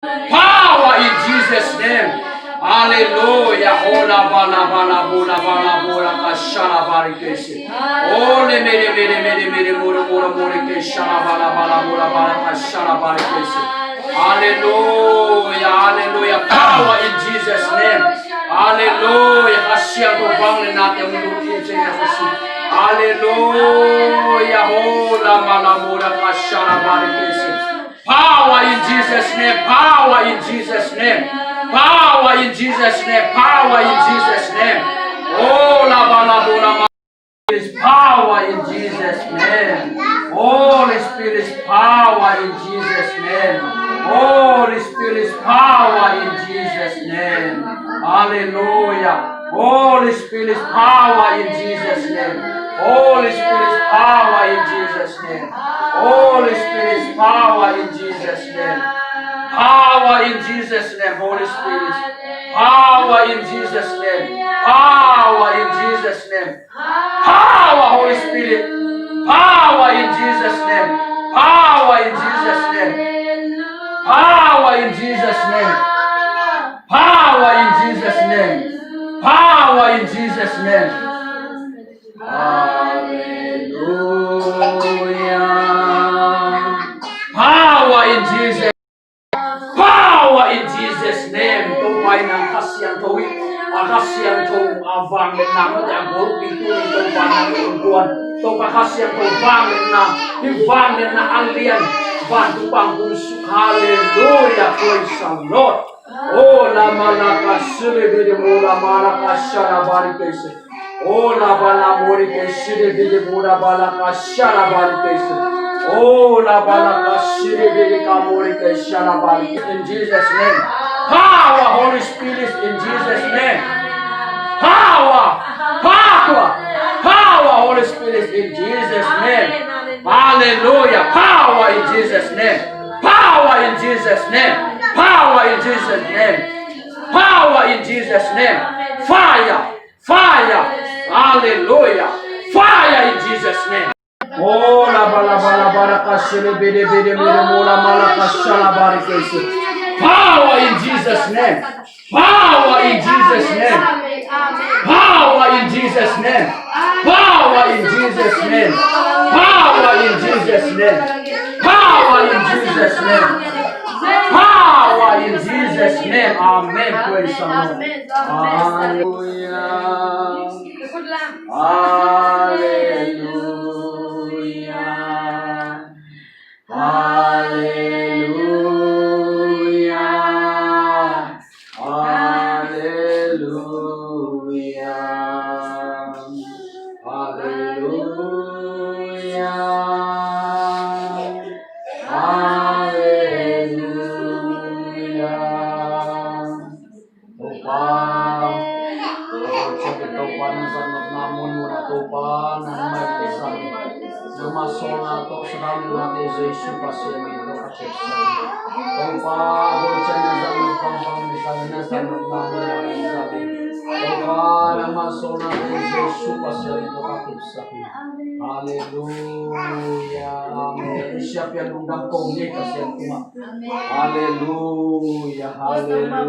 Power in Jesus' name. Hallelujah. Ola bala bala bola bala bola kashala barikesi. Ole mere mere mere mere mura mura mura keshala bala bala bola bala kashala barikesi. Hallelujah. Hallelujah. Power in Jesus' name. Hallelujah. Kashiya to bangle natin mundur kiche na kasi. Hallelujah. Ola bala bola kashala barikesi. Power in Jesus' name. Power in Jesus' name. Power in Jesus' name. Power in Jesus' name. Oh, la ba la bo la ma. There is power in Jesus' name. Holy Spirit is power in Jesus' name. Holy Spirit is power in Jesus' name. Hallelujah. Holy Spirit is power in Jesus' name. Holy Spirit is power in Jesus' name. Holy Spirit is power in Jesus' name. Power in Jesus' name, Holy Spirit. Power in Jesus' name. Power in Jesus' name. Power, Holy Spirit. Power in Jesus' name. Power in Jesus' name. Power in Jesus' name. Power in Jesus' name. Power in Jesus' name. Hallelujah. Power in Jesus. Power in Jesus' name. Tupay ng kasiyang tuwid. Kasiyang tuwid avangin namin. Ang gulpi tuwid tupay ng ungguan. Tupay kasiyang tupangin na. Ivangin na alian. Bantu pangkusuk. Hallelujah. Praise the Lord. Oh, lama nakasili bidi mula mana kasyara barikese. Oh, lama nakasili bidi mula mana kasyara barikese. Oh, la balaka shiri kamori keshana bari. In Jesus' name. Power, Holy Spirit, in Jesus' name. Power, power, power, Holy Spirit, in Jesus' name. Hallelujah. Power in Jesus' name. Power in Jesus' name. Power in Jesus' name. Power in Jesus' name. Fire, fire. Hallelujah. Fire in Jesus' name. Oh, la bala bala baraka shiri bidi bidi bidi mula malaka shala barikesi. Power in Jesus' name. Power in Jesus' name. Power in Jesus' name. Power in Jesus' name. Power in Jesus' name. Power in Jesus' name. Power in Jesus' name. Amen. Praise the Lord. Hallelujah. Hallelujah. Hallelujah. Hallelujah. Hallelujah. Hallelujah. Tuhan, sakit Tuhan yang sangat namun murah Tuhan yang maikisan nama sola to selalu nanti Yesus pasti itu kacip sakit. Tuhan, bocah yang sangat gampang misalnya sangat namun yang sakit. Tuhan, nama sola nanti Yesus pasti itu kacip sakit. Haleluya, amin. Siapa yang undang kau ni kasihan Tuhan. Haleluya, haleluya.